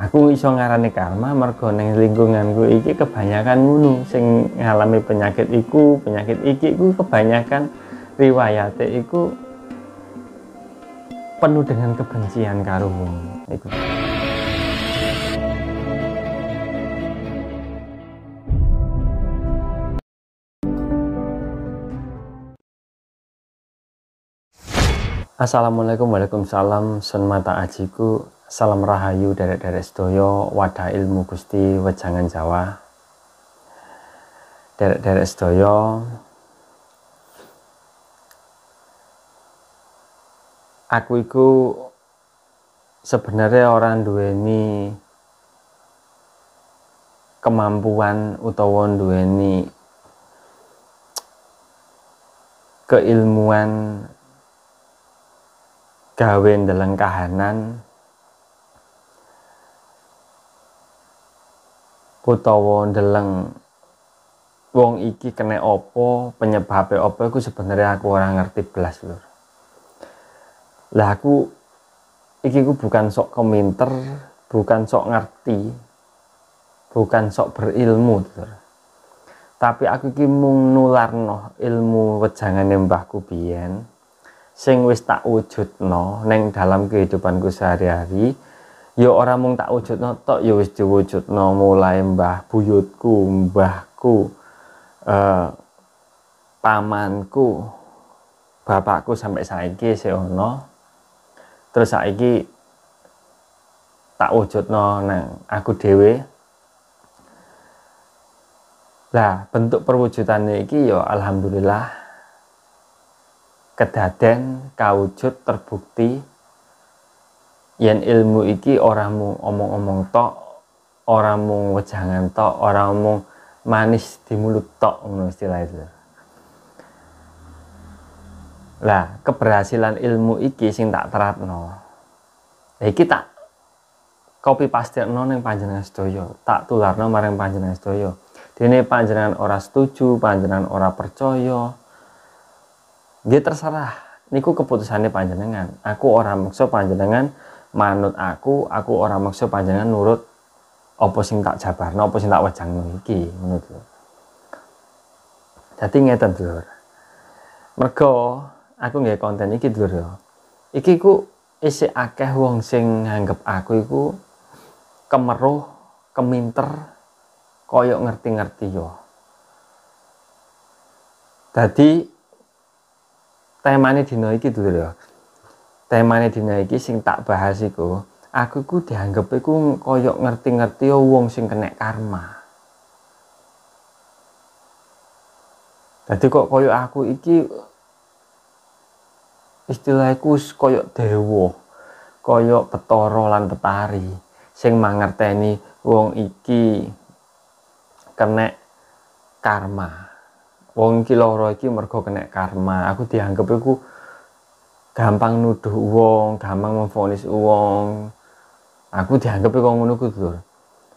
Aku iso ngarani karma mergo ning lingkunganku iki kebanyakan ngono sing ngalami penyakit iki kebanyakan riwayate iku penuh dengan kebencian karo wong iku. Assalamualaikum, waalaikumsalam, sun mata ajiku, salam rahayu derek-derek sedaya, wadah ilmu Gusti wejangan Jawa. Derek-derek sedaya, aku iku sebenarnya orang duweni kemampuan utawa duweni keilmuan gawe ndeleng kahanan utawa ndeleng wong iki kena apa, penyebabe apa iku sebenarnya aku ora ngerti blas lho. Lah aku iki ku bukan sok keminter, bukan sok ngerti, bukan sok berilmu lho. Tapi aku iki mung nularno ilmu wejangane mbahku biyen sing wis tak wujudno ning dalam kehidupanku sehari-hari. Ya ora mung tak wujudno tok, ya wis diwujudno mulai mbah buyutku, mbahku, pamanku, bapakku sampai saiki isih ono. Terus saiki tak wujudno nang aku dhewe. Lah bentuk perwujudannya iki ya alhamdulillah kedaden kawujud terbukti yen ilmu iki ora mung omong-omong tok, ora mung wejangan tok, ora mung manis di mulut tok ngono istilah itu. Lah keberhasilan ilmu iki sing tak teratno, iki tak copy paste ning panjenengan sedaya, tak tularno marang panjenengan sedaya. Dene panjenengan ora setuju, panjenengan ora percaya, nggih terserah, niku keputusane panjenengan. Aku ora maksa panjenengan manut aku ora maksa panjenengan nurut apa sing tak jabarno, apa sing tak wejangno iki, ngono lho. Dadi ngeten Dulur. Mergo aku nggih konten iki Dulur ya. Iki ku isih akeh wong sing nganggep aku iku kemeruh, keminter, koyok ngerti-ngerti yo. Dadi temane dina iki Dulur ya. Temane dina iki sing tak bahas iku, aku iku dianggep iku koyok ngerti-ngerti wong sing kena karma. Dadi kok koyok aku iki istilahku koyok dewa, koyok Bathara lan Betari sing mangerteni wong iki kena karma. Wong iki lara iki mergo kena karma. Aku dianggep iku gampang nuduh wong, gampang memvonis wong. Aku dianggep kok ngono ku Lur.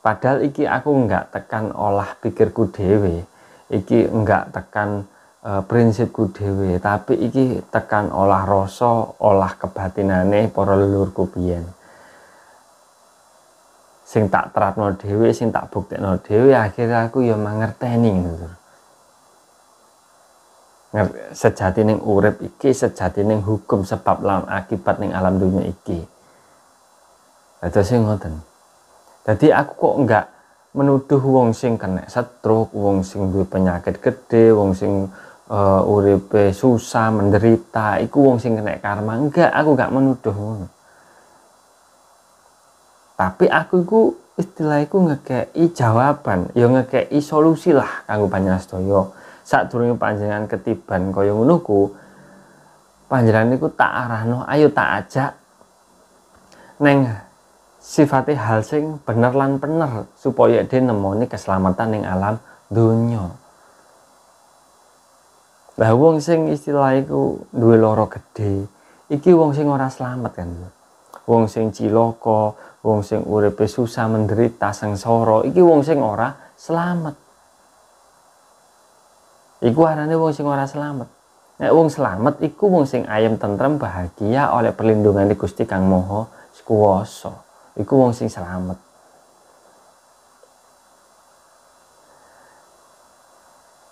Padahal iki aku enggak tekan olah pikirku dhewe. Iki enggak tekan prinsipku dhewe, tapi iki tekan olah rasa, olah kebatinane para leluhurku biyen. Sing tak teratno dhewe, sing tak buktekno dhewe, akhirnya aku ya mangerteni ngono. Sejati ning urip iki, sejati ning hukum sebab lan akibat ning alam dunia iki. Dados sing ngoten. Dadi aku kok enggak menuduh wong sing kena stroke, wong sing duwe penyakit gede, wong sing uripe susah, menderita, iku wong sing kena karma. Enggak, aku enggak menuduh ngono. Tapi aku iku istilahku ngekei jawaban, ya ngekei solusi lah kanggo panjenengan sedaya. Sadurunge panjenengan ketiban kaya ngono ku, panjenengan niku tak arahno, ayo tak ajak neng sifate hal sing bener lan bener supaya dia nemoni keselamatan ning alam donya. Lah wong sing istilahku duwe lara gedhe, iki wong sing ora slamet kan. Wong sing cilaka, wong sing uripe susah menderita sengsara, iki wong sing ora slamet. Iku arane wong sing ora slamet. Nek wong slamet iku wong sing ayem tentrem bahagia oleh perlindungan Gusti Kang Maha Kuwasa. iku wong sing slamet.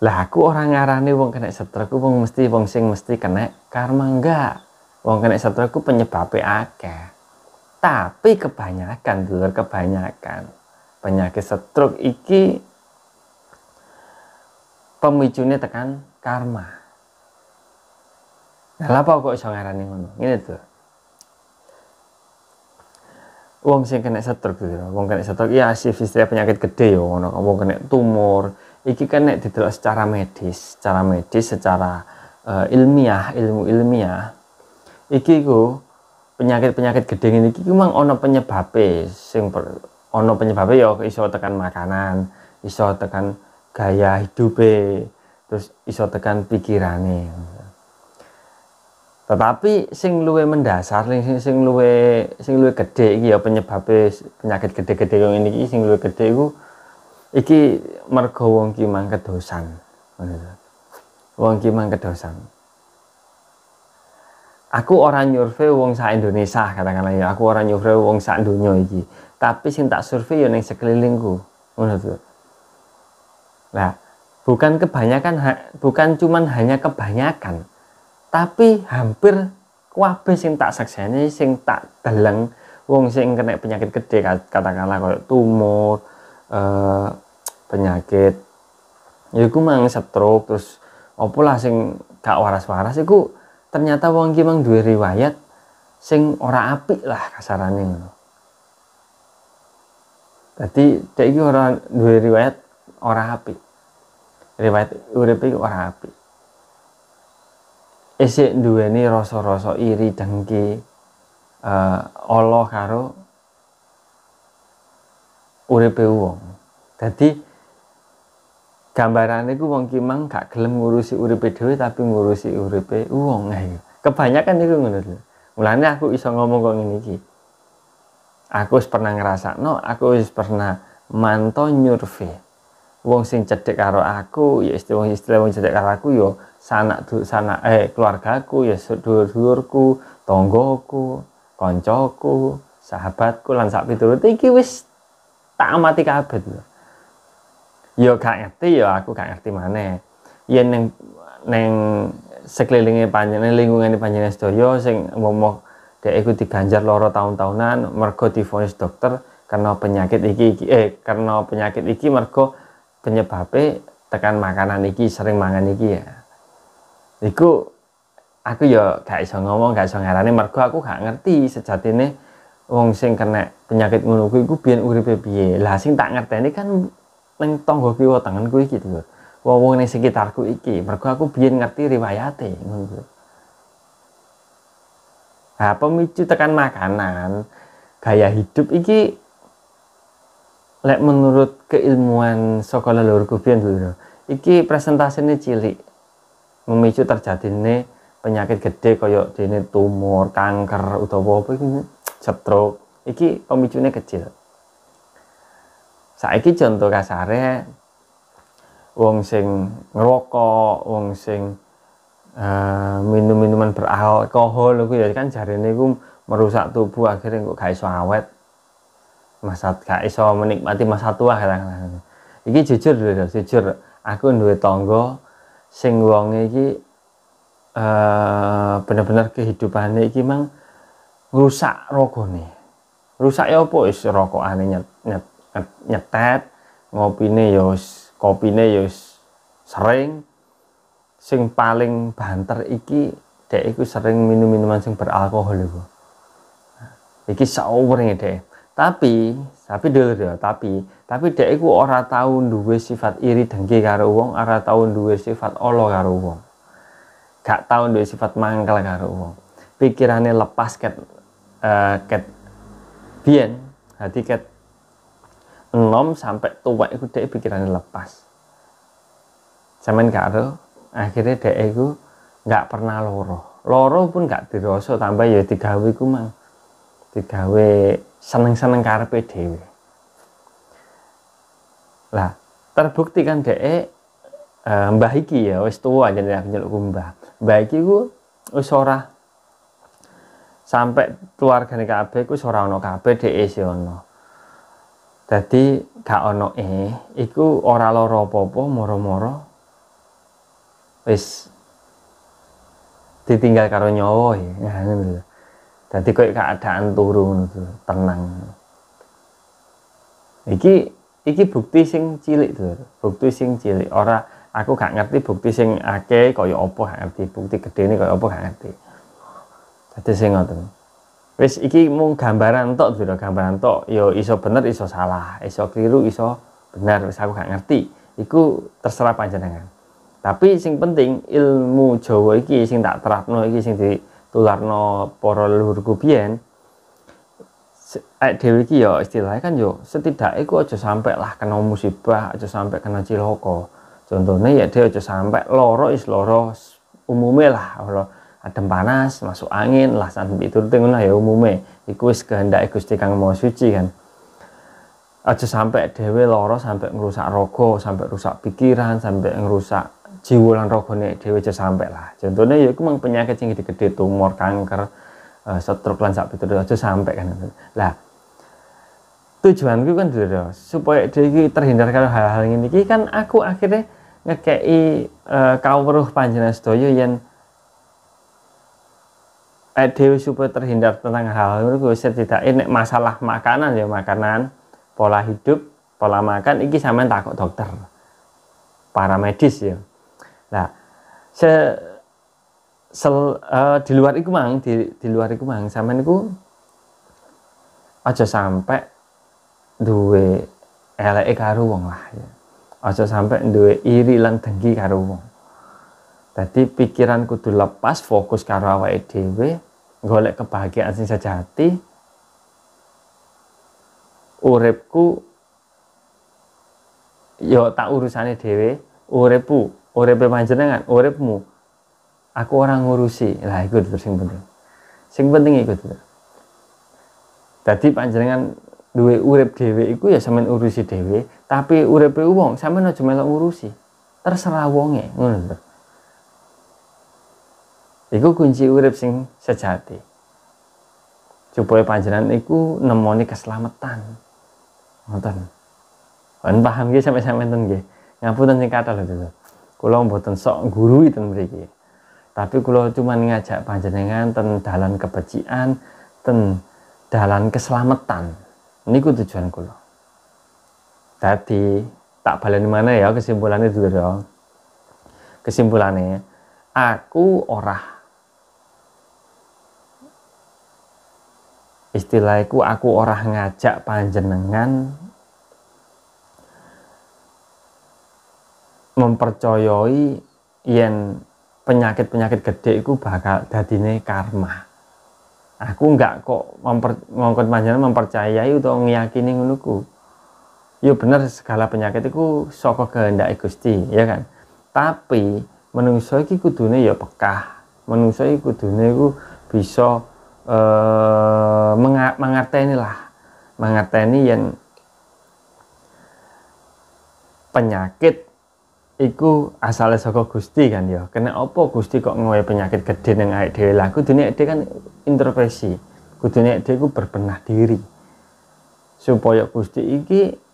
Lah aku orang ngarani wong kena stroke wong sing mesti kena karma, enggak. Wong kena stroke penyebabnya akeh. Tapi kebanyakan penyakit stroke iki pemicunya tekan karma. Nah, apa kok iso ngarani ngono? Ngene tuh. Wong sing kena stroke gitu. Wong kena stroke ya istilah penyakit gede yo ngono. Wong kena tumor. Iki kan nek didelok secara medis, secara ilmu ilmiah. Iki ku penyakit gede ngene iki memang ana penyebabe ana penyebabe ya iso tekan makanan, iso tekan gaya hidupe, terus iso tekan pikirane. Tetapi sing luwih mendasar, sing luwih gede iki ya penyebabe penyakit gede-gede yang ini iki sing luwih gede iku iki mergo wong ki mang kedosan. Wong ki mang kedosan. Aku orang nyurvei wong sak Indonesia katakanlah ya, aku orang nyurvei wong sak donya iki. Tapi sing tak survei ya ning sekelilingku. Ngono to. Nah, bukan cuman hanya kebanyakan, tapi hampir kabeh sing tak sakseni, sing tak deleng wong sing kena penyakit gede katakanlah kayak tumor, penyakit iku mang stroke terus opo lah sing gak waras-waras iku ternyata wong ki mang duwe riwayat sing ora apik lah kasarane ngono. Dadi dhek iki ora duwe riwayat ora apik. Riwayat uripe ora apik. Isih duweni rasa-rasa iri dengki Allah karo uripe wong. Dadi gambarane ku wong ki mang gak gelem ngurusi uripe dhewe tapi ngurusi uripe wong. Kebanyakan iku ngono lho. Mulane aku iso ngomong kok ngene iki. Aku wis pernah ngrasakno, aku wis pernah mantau nyurvei. Wong sing cedhek karo aku ya istilah wong cedhek karo aku ya keluargaku ya sedulur-dulurku, tanggoku, koncoku, sahabatku lan sak piturute iki wis tak amati kabeh lho. Ya gak ngerti ya aku gak ngerti maneh. Yen ning sekelilinge panjenengan lingkungane panjenengan sedaya sing ngomong dhek iku diganjar lara tahun-tahunan mergo divonis dokter karena penyakit iki mergo penyebabe tekan makanan iki sering mangan iki ya. Iku aku ya gak iso ngomong, gak iso ngarani mergo aku gak ngerti sejatine wong sing kena penyakit ngono kuwi iku biyen uripe piye. Lah sing tak ngerteni kan ning tangga kiwa tengenku iki lho. Wong ning sekitarku iki, mergo aku biyen ngerti riwayate ngono. Nah, pemicu tekan makanan, gaya hidup iki lek menurut keilmuan saka leluhurku biyen lho. Iki presentasine cilik. Memicu terjadine penyakit gede kaya dene tumor, kanker utawa apa iki stroke. Iki pemicune kecil. Saiki contoh kasare wong sing ngerokok, wong sing minum-minuman beralkohol iku ya kan jarene iku merusak tubuh akhirnya kok gak iso awet. Gak iso menikmati masa tua kadang-kadang. Iki jujur aku duwe tangga sing wonge iki bener-bener kehidupane iki mang ngrusak rogone. Rusak ya apa wis rokokane nyetet, kopine ya sering. Sing paling banter iki dhek iku sering minum-minuman sing beralkohol iku. Iki sauweringe dhek. Tapi dhek iku ora tau duwe sifat iri dengki karo wong, ora tau duwe sifat ala karo wong. Gak tau duwe sifat mangkel karo wong. Pikirane lepas ket biyen, dadi ket enom sampai tuwek iku dhek pikirane lepas. Sampeyan karo akhirnya dhek iku gak pernah loro pun gak dirasa tambah ya digawe iku mang digawe seneng-seneng karepe dhewe. Lah terbukti kan dhek mbah iki ya wis tuwa jenenge aku nyeluk mbah. Mbah iki ku wis ora sampai keluargane kabeh iku ora ono kabeh dhek isih ono. Dadi gak ono iku ora lara apa-apa moro-moro wis ditinggal karo nyawa ya. Nah ngono lho. Dadi koyo keadaan turu ngono tenang. Iki bukti sing cilik to. Bukti sing cilik. Ora aku gak ngerti bukti sing akeh kaya apa gak ngerti. Bukti gedene kaya apa gak ngerti. Dadi sing ngoten. Wis iki mung gambaran tok lho, gambaran tok. Ya iso bener iso salah, iso keliru iso bener, wis aku gak ngerti. Iku terserah panjenengan. Tapi sing penting ilmu Jawa iki sing tak terapno iki sing ditularno para leluhurku biyen. Dhewe iki ya istilahnya kan yo setidaknya iku aja sampai lah kena musibah, aja sampai kena cilaka. Contohnya ya dia aja sampai loro umume lah, adem panas, masuk angin lah sampai itu ngono ya umume. Iku wis kehendake Gusti Kang Maha Suci kan. Aja sampai dhewe loro sampai ngerusak raga, sampai rusak pikiran, sampai ngerusak jiwa lan ragane dhewe aja sampai lah. Contohnya ya iku mang penyakit sing gede-gede tumor, kanker, stroke lan sak piturut aja sampai kan. Lah tujuanku kan dulu supaya dia terhindar dari hal-hal ini kan aku akhirnya ngekei kawruh panjenengan sedaya yen dhewe supaya terhindar tentang hal-hal itu setidaknya nek masalah makanan ya makanan, pola hidup, pola makan iki sampean takut dokter, para medis ya. Nah, di luar iku mang sampean iku aja sampai duwe eleke karo wong lah ya. Aja sampai duwe iri lan dengki karo wong. Dadi pikiran kudu lepas, fokus karo awake dhewe, golek kebahagiaan sing sejati. Uripku ya tak urusane dhewe, uripe panjenengan, uripmu. Aku orang ngurusi. Lah iku sing penting. Sing penting iku. Dadi panjenengan duwe urip dhewe iku ya sampean urusi dhewe, tapi uripe wong sampean aja melok ngurusi. Terserah wonge, ngono lho. Iku kunci urip sing sejati. Supaya panjenengan iku nemoni keselamatan. Ngoten. Kan paham nggih sampe-sampeyan nggih. Ngapunten sing kathah lho. Kula mboten sok nggurui ten mriki. Tapi kula cuma ngajak panjenengan ten dalan kebecikan, ten dalan keselamatan. Niku tujuan kula. Dadi tak baleni mana ya kesimpulannya dulu dong. Kesimpulannya, aku aku ora ngajak panjenengan mempercayai yen penyakit-penyakit gede iku bakal dadine karma. Aku enggak kok ngongkon panjenengan mempercayai utawa ngiyakini ngono ku. Ya bener segala penyakit iku saka kehendake Gusti, ya kan. Tapi menungso iki kudune ya pekah. Menungso iki kudune iku bisa mangerteni yen penyakit iku asale saka Gusti kan ya. Kena apa Gusti kok ngowe penyakit gede ning awake dhewe? Lah kudune awake kan introspeksi. Kudune awake dhewe berbenah diri. Supaya Gusti iki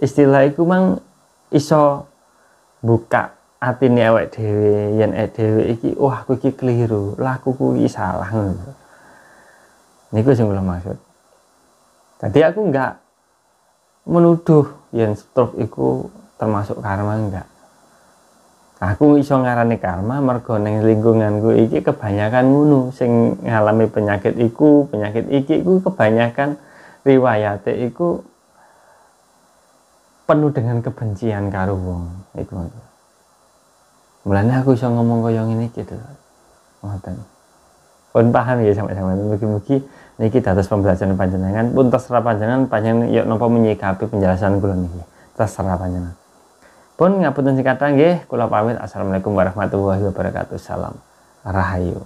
istilah iku mang iso buka atine awake dhewe yen awake dhewe iki wah aku iki keliru, lakuku iki salah ngono. Niku sing kula maksud. Tadi aku enggak menuduh yen stroke iku termasuk karma, enggak. Aku iso ngarani karma mergo ning lingkunganku iki kebanyakan ngono sing ngalami penyakit iki kebanyakan riwayate iku penuh dengan kebencian karo wong iku. Mulane aku iso ngomong kaya ngene iki lho. Ngoten. Pun paham ya sampe-sampe mugi-mugi niki dados pembelajaran panjenengan pun terserah panjenengan ya napa menyikapi penjelasan kula niki. Terserah panjenengan. Pun ngapunten sing kathah nggih, kula pamit. Assalamualaikum warahmatullahi wabarakatuh. Salam rahayu.